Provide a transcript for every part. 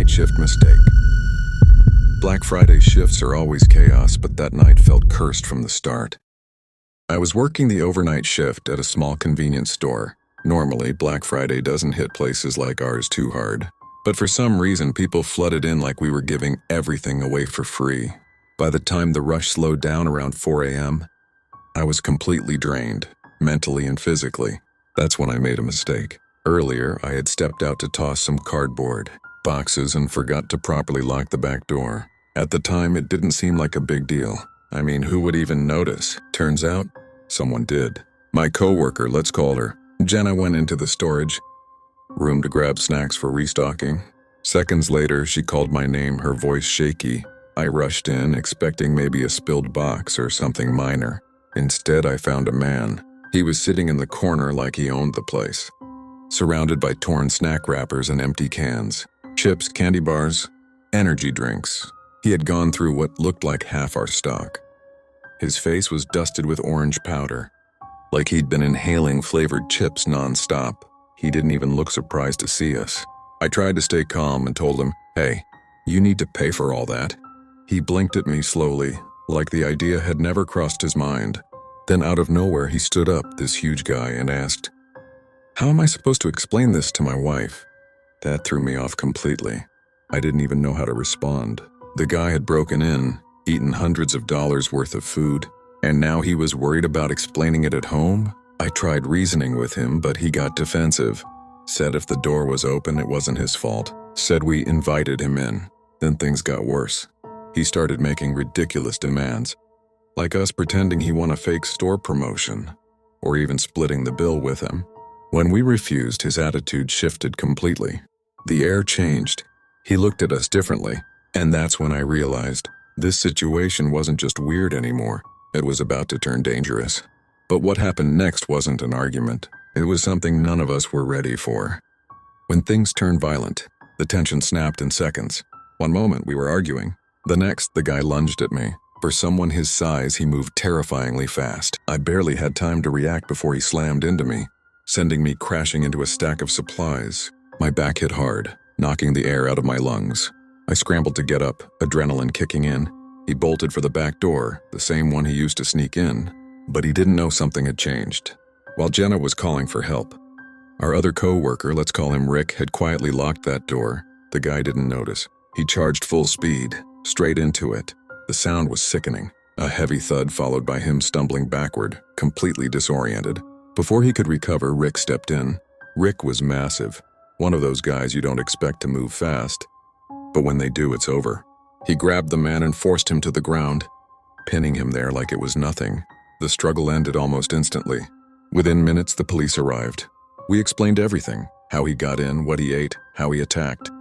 overnight shift mistake. Black Friday shifts are always chaos, but that night felt cursed from the start. I was working the overnight shift at a small convenience store. Normally, Black Friday doesn't hit places like ours too hard. But for some reason, people flooded in like we were giving everything away for free. By the time the rush slowed down around 4 a.m., I was completely drained, mentally and physically. That's when I made a mistake. Earlier, I had stepped out to toss some cardboard boxes and forgot to properly lock the back door. At the time, it didn't seem like a big deal. I mean, who would even notice? Turns out, someone did. My coworker, let's call her. Jenna went into the storage room to grab snacks for restocking. Seconds later, she called my name, her voice shaky. I rushed in, expecting maybe a spilled box or something minor. Instead, I found a man. He was sitting in the corner like he owned the place, surrounded by torn snack wrappers and empty cans. Chips, candy bars, energy drinks. He had gone through what looked like half our stock. His face was dusted with orange powder, like he'd been inhaling flavored chips nonstop. He didn't even look surprised to see us. I tried to stay calm and told him, "Hey, you need to pay for all that." He blinked at me slowly, like the idea had never crossed his mind. Then out of nowhere, he stood up, this huge guy, and asked, "How am I supposed to explain this to my wife?" That threw me off completely. I didn't even know how to respond. The guy had broken in, eaten hundreds of dollars worth of food, and now he was worried about explaining it at home? I tried reasoning with him, but he got defensive. Said if the door was open, it wasn't his fault. Said we invited him in. Then things got worse. He started making ridiculous demands, like us pretending he won a fake store promotion, or even splitting the bill with him. When we refused, his attitude shifted completely. The air changed. He looked at us differently, and that's when I realized this situation wasn't just weird anymore. It was about to turn dangerous. But what happened next wasn't an argument. It was something none of us were ready for. When things turned violent, the tension snapped in seconds. One moment we were arguing. The next, the guy lunged at me. For someone his size, he moved terrifyingly fast. I barely had time to react before he slammed into me, sending me crashing into a stack of supplies. My back hit hard, knocking the air out of my lungs. I scrambled to get up, adrenaline kicking in. He bolted for the back door, the same one he used to sneak in. But he didn't know something had changed. While Jenna was calling for help, our other co-worker, let's call him Rick, had quietly locked that door. The guy didn't notice. He charged full speed, straight into it. The sound was sickening. A heavy thud followed by him stumbling backward, completely disoriented. Before he could recover, Rick stepped in. Rick was massive. One of those guys you don't expect to move fast. But when they do, it's over. He grabbed the man and forced him to the ground, pinning him there like it was nothing. The struggle ended almost instantly. Within minutes, the police arrived. We explained everything: how he got in, what he ate, how he attacked.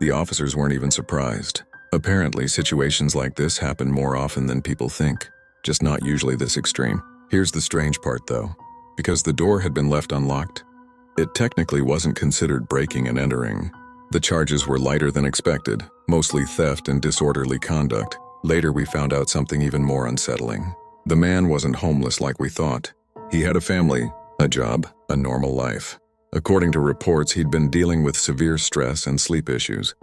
The officers weren't even surprised. Apparently, situations like this happen more often than people think, just not usually this extreme. Here's the strange part, though. Because the door had been left unlocked, it technically wasn't considered breaking and entering. The charges were lighter than expected, mostly theft and disorderly conduct. Later, we found out something even more unsettling. The man wasn't homeless like we thought. He had a family, a job, a normal life. According to reports, he'd been dealing with severe stress and sleep issues,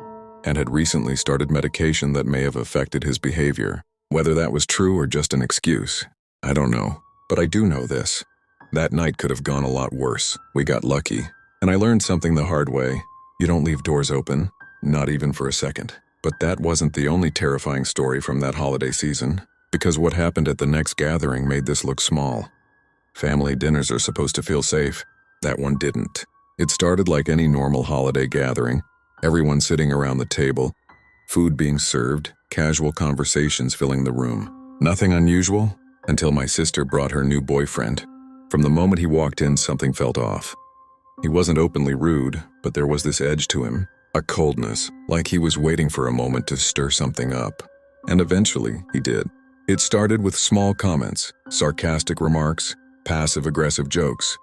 and had recently started medication that may have affected his behavior. Whether that was true or just an excuse, I don't know. But I do know this: that night could have gone a lot worse. We got lucky, and I learned something the hard way. You don't leave doors open, not even for a second. But that wasn't the only terrifying story from that holiday season, because what happened at the next gathering made this look small. Family dinners are supposed to feel safe. That one didn't. It started like any normal holiday gathering, everyone sitting around the table, food being served, casual conversations filling the room. Nothing unusual until my sister brought her new boyfriend. From the moment he walked in, something felt off. He wasn't openly rude, but there was this edge to him, a coldness, like he was waiting for a moment to stir something up. And eventually, he did. It started with small comments, sarcastic remarks, passive-aggressive jokes.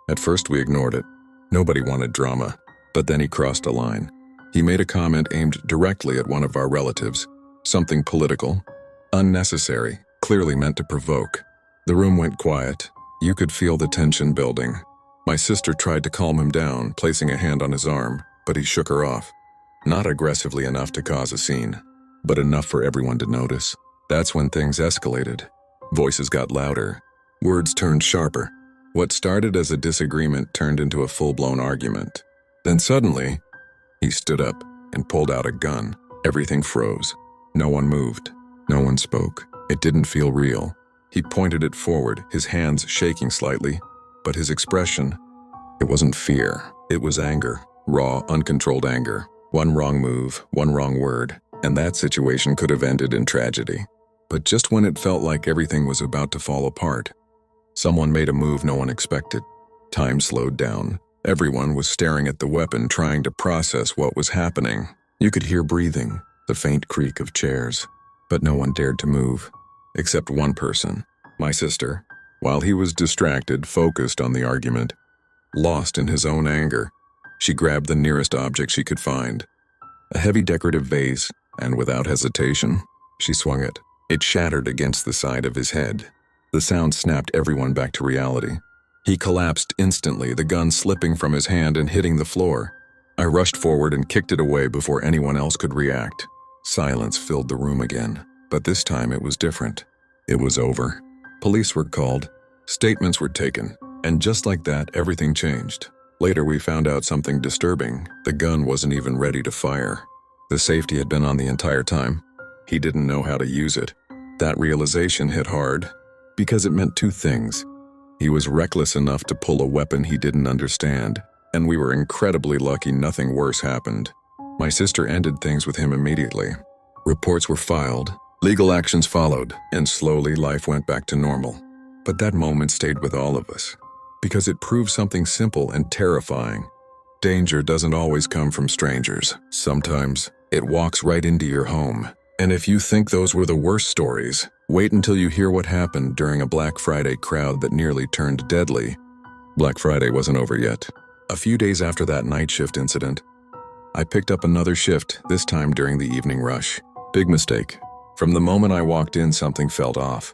At first, we ignored it. Nobody wanted drama. But then he crossed a line. He made a comment aimed directly at one of our relatives, something political, unnecessary, clearly meant to provoke. The room went quiet. You could feel the tension building. My sister tried to calm him down, placing a hand on his arm, but he shook her off. Not aggressively enough to cause a scene, but enough for everyone to notice. That's when things escalated. Voices got louder. Words turned sharper. What started as a disagreement turned into a full-blown argument. Then suddenly, he stood up and pulled out a gun. Everything froze. No one moved. No one spoke. It didn't feel real. He pointed it forward, his hands shaking slightly, but his expression, it wasn't fear. It was anger. Raw, uncontrolled anger. One wrong move, one wrong word, and that situation could have ended in tragedy. But just when it felt like everything was about to fall apart, someone made a move no one expected. Time slowed down. Everyone was staring at the weapon, trying to process what was happening. You could hear breathing, the faint creak of chairs, but no one dared to move, except one person, my sister. While he was distracted, focused on the argument, lost in his own anger, she grabbed the nearest object she could find, a heavy decorative vase, and without hesitation, she swung it. It shattered against the side of his head. The sound snapped everyone back to reality. He collapsed instantly, the gun slipping from his hand and hitting the floor. I rushed forward and kicked it away before anyone else could react. Silence filled the room again, but this time it was different. It was over. Police were called, statements were taken, and just like that, everything changed. Later, we found out something disturbing. The gun wasn't even ready to fire. The safety had been on the entire time. He didn't know how to use it. That realization hit hard, because it meant two things. He was reckless enough to pull a weapon he didn't understand, and we were incredibly lucky nothing worse happened. My sister ended things with him immediately. Reports were filed, legal actions followed, and slowly life went back to normal. But that moment stayed with all of us, because it proved something simple and terrifying. Danger doesn't always come from strangers. Sometimes it walks right into your home. And if you think those were the worst stories, wait until you hear what happened during a Black Friday crowd that nearly turned deadly. Black Friday wasn't over yet. A few days after that night shift incident, I picked up another shift, this time during the evening rush. Big mistake. From the moment I walked in, something felt off.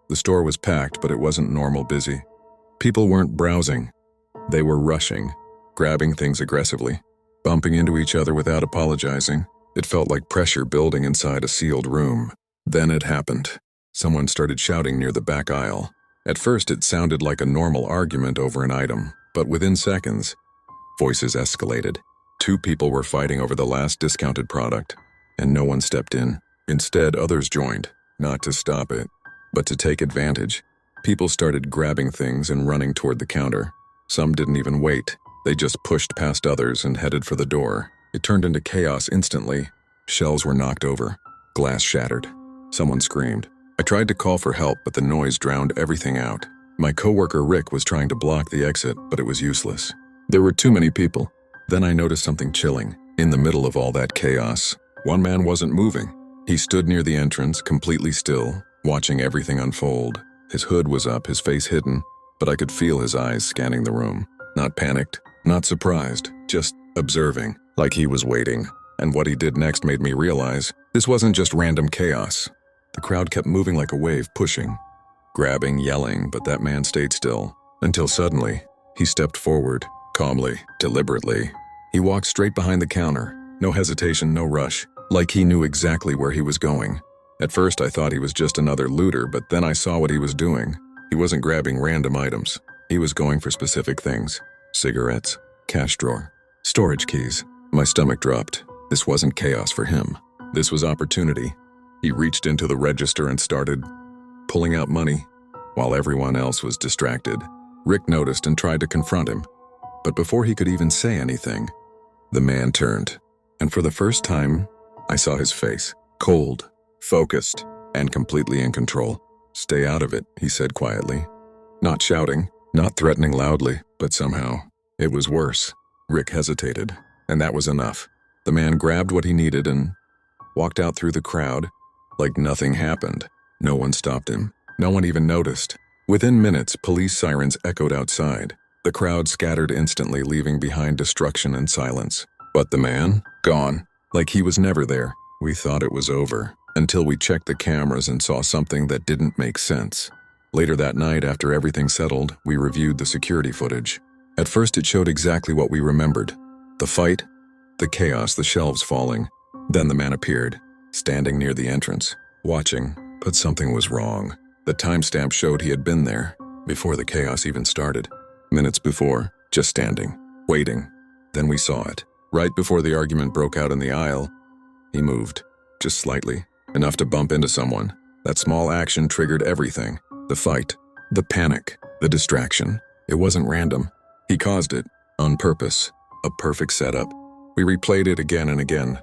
The store was packed, but it wasn't normal busy. People weren't browsing. They were rushing, grabbing things aggressively, bumping into each other without apologizing. It felt like pressure building inside a sealed room. Then it happened. Someone started shouting near the back aisle. At first, it sounded like a normal argument over an item, but within seconds, voices escalated. Two people were fighting over the last discounted product, and no one stepped in. Instead, others joined, not to stop it, but to take advantage. People started grabbing things and running toward the counter. Some didn't even wait. They just pushed past others and headed for the door. It turned into chaos instantly. Shelves were knocked over. Glass shattered. Someone screamed. I tried to call for help, but the noise drowned everything out. My coworker Rick was trying to block the exit, but it was useless. There were too many people. Then I noticed something chilling. In the middle of all that chaos, one man wasn't moving. He stood near the entrance, completely still, watching everything unfold. His hood was up, his face hidden, but I could feel his eyes scanning the room. Not panicked, not surprised, just observing, like he was waiting. And what he did next made me realize this wasn't just random chaos. The crowd kept moving like a wave, pushing, grabbing, yelling, but that man stayed still. Until suddenly, he stepped forward, calmly, deliberately. He walked straight behind the counter, no hesitation, no rush, like he knew exactly where he was going. At first, I thought he was just another looter, but then I saw what he was doing. He wasn't grabbing random items. He was going for specific things. Cigarettes, cash drawer, storage keys. My stomach dropped. This wasn't chaos for him. This was opportunity. He reached into the register and started pulling out money, while everyone else was distracted. Rick noticed and tried to confront him. But before he could even say anything, the man turned. And for the first time, I saw his face. Cold, focused, and completely in control. Stay out of it, he said quietly. Not shouting, not threatening loudly, but somehow, it was worse. Rick hesitated, and that was enough. The man grabbed what he needed and walked out through the crowd like nothing happened. No one stopped him. No one even noticed. Within minutes, police sirens echoed outside. The crowd scattered instantly, leaving behind destruction and silence. But the man? Gone. Like he was never there. We thought it was over, until we checked the cameras and saw something that didn't make sense. Later that night, after everything settled, we reviewed the security footage. At first, it showed exactly what we remembered. The fight, the chaos, the shelves falling. Then the man appeared, standing near the entrance, watching, but something was wrong. The timestamp showed he had been there, before the chaos even started. Minutes before, just standing, waiting. Then we saw it. Right before the argument broke out in the aisle, he moved, just slightly, enough to bump into someone. That small action triggered everything. The fight, the panic, the distraction. It wasn't random. He caused it, on purpose. A perfect setup. We replayed it again and again,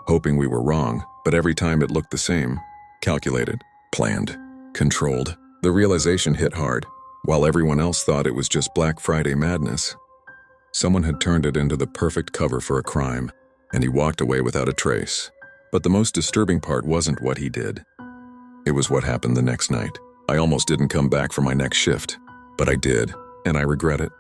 hoping we were wrong, but every time it looked the same. Calculated, planned, controlled. The realization hit hard. While everyone else thought it was just Black Friday madness, someone had turned it into the perfect cover for a crime, and he walked away without a trace. But the most disturbing part wasn't what he did. It was what happened the next night. I almost didn't come back for my next shift, but I did, and I regret it.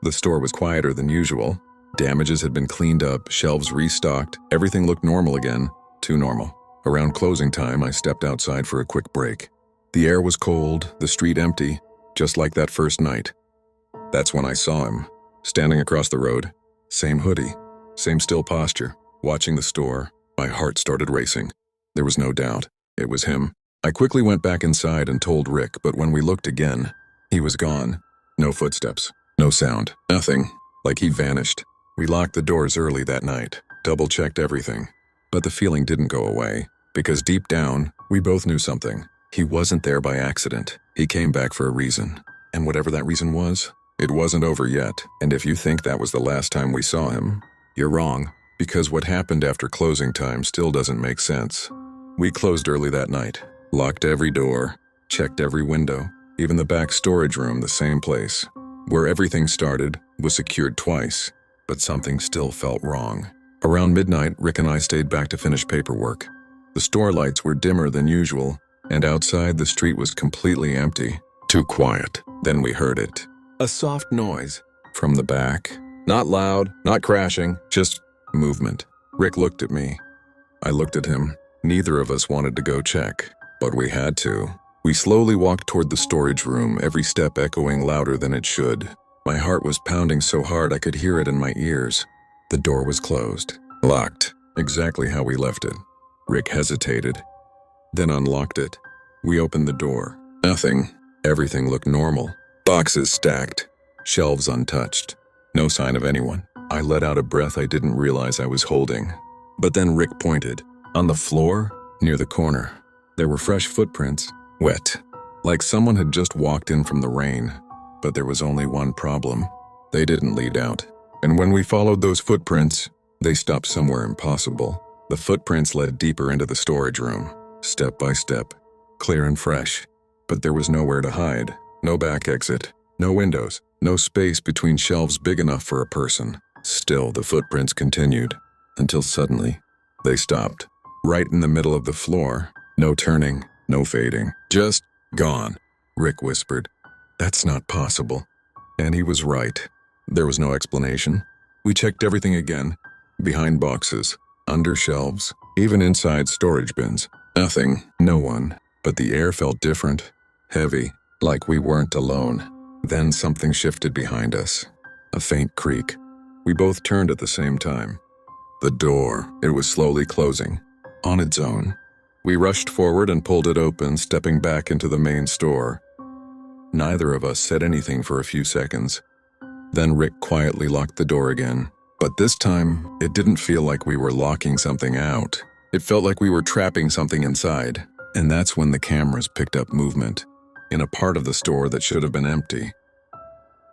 The store was quieter than usual. Damages had been cleaned up, shelves restocked, everything looked normal again, too normal. Around closing time, I stepped outside for a quick break. The air was cold, the street empty, just like that first night. That's when I saw him, standing across the road. Same hoodie, same still posture, watching the store. My heart started racing. There was no doubt. It was him. I quickly went back inside and told Rick, but when we looked again, he was gone. No footsteps, no sound, nothing, like he vanished. We locked the doors early that night, double-checked everything. But the feeling didn't go away, because deep down, we both knew something. He wasn't there by accident. He came back for a reason. And whatever that reason was, it wasn't over yet. And if you think that was the last time we saw him, you're wrong, because what happened after closing time still doesn't make sense. We closed early that night, locked every door, checked every window, even the back storage room, the same place. Where everything started was secured twice, but something still felt wrong. Around midnight, Rick and I stayed back to finish paperwork. The store lights were dimmer than usual, and outside the street was completely empty. Too quiet. Then we heard it. A soft noise from the back. Not loud, not crashing, just movement. Rick looked at me. I looked at him. Neither of us wanted to go check, but we had to. We slowly walked toward the storage room, every step echoing louder than it should. My heart was pounding so hard I could hear it in my ears. The door was closed, locked, exactly how we left it. Rick hesitated, then unlocked it. We opened the door. Nothing. Everything looked normal. Boxes stacked, shelves untouched. No sign of anyone. I let out a breath I didn't realize I was holding. But then Rick pointed. On the floor, near the corner, there were fresh footprints, wet, like someone had just walked in from the rain. But there was only one problem. They didn't lead out. And when we followed those footprints, they stopped somewhere impossible. The footprints led deeper into the storage room, step by step, clear and fresh. But there was nowhere to hide, no back exit, no windows, no space between shelves big enough for a person. Still, the footprints continued, until suddenly, they stopped. Right in the middle of the floor. No turning, no fading. Just gone. Rick whispered, "That's not possible." And he was right. There was no explanation. We checked everything again. Behind boxes, under shelves, even inside storage bins. Nothing, no one. But the air felt different. Heavy, like we weren't alone. Then something shifted behind us. A faint creak. We both turned at the same time. The door, it was slowly closing. On its own. We rushed forward and pulled it open, stepping back into the main store. Neither of us said anything for a few seconds. Then Rick quietly locked the door again. But this time, it didn't feel like we were locking something out. It felt like we were trapping something inside. And that's when the cameras picked up movement, in a part of the store that should have been empty.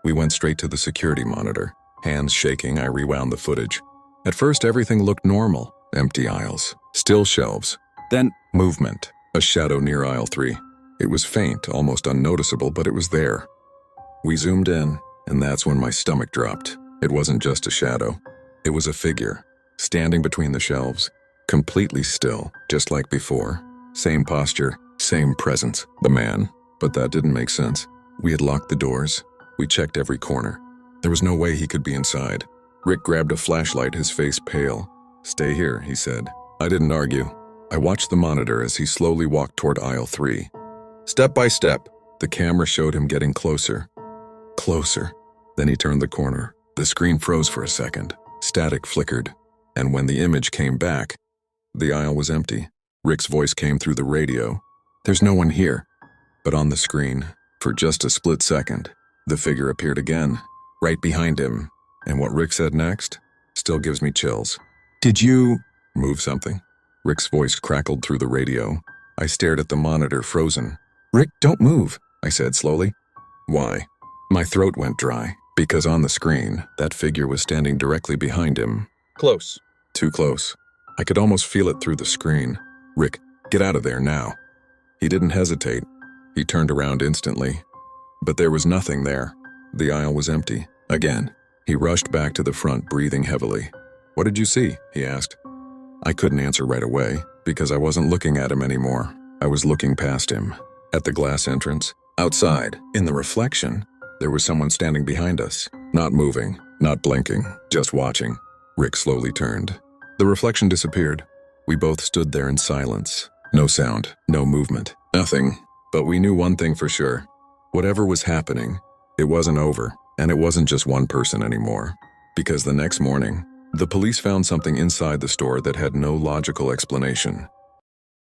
We went straight to the security monitor. Hands shaking, I rewound the footage. At first, everything looked normal. Empty aisles, still shelves. Then, movement. A shadow near aisle 3. It was faint, almost unnoticeable, but it was there. We zoomed in, and that's when my stomach dropped. It wasn't just a shadow. It was a figure, standing between the shelves, completely still, just like before. Same posture, same presence, the man. But that didn't make sense. We had locked the doors. We checked every corner. There was no way he could be inside. Rick grabbed a flashlight, his face pale. "Stay here," he said. I didn't argue. I watched the monitor as he slowly walked toward aisle 3. Step by step, the camera showed him getting closer. Closer. Then he turned the corner. The screen froze for a second. Static flickered. And when the image came back, the aisle was empty. Rick's voice came through the radio. "There's no one here." But on the screen, for just a split second, the figure appeared again, right behind him. And what Rick said next still gives me chills. "Did you move something?" Rick's voice crackled through the radio. I stared at the monitor, frozen. "Rick, don't move," I said slowly. "Why?" My throat went dry, because on the screen, that figure was standing directly behind him. Close. Too close. I could almost feel it through the screen. "Rick, get out of there now." He didn't hesitate. He turned around instantly. But there was nothing there. The aisle was empty. Again. He rushed back to the front, breathing heavily. "What did you see?" he asked. I couldn't answer right away, because I wasn't looking at him anymore. I was looking past him. At the glass entrance, outside, in the reflection, there was someone standing behind us. Not moving, not blinking, just watching. Rick slowly turned. The reflection disappeared. We both stood there in silence. No sound, no movement, nothing. But we knew one thing for sure. Whatever was happening, it wasn't over, and it wasn't just one person anymore. Because the next morning, the police found something inside the store that had no logical explanation.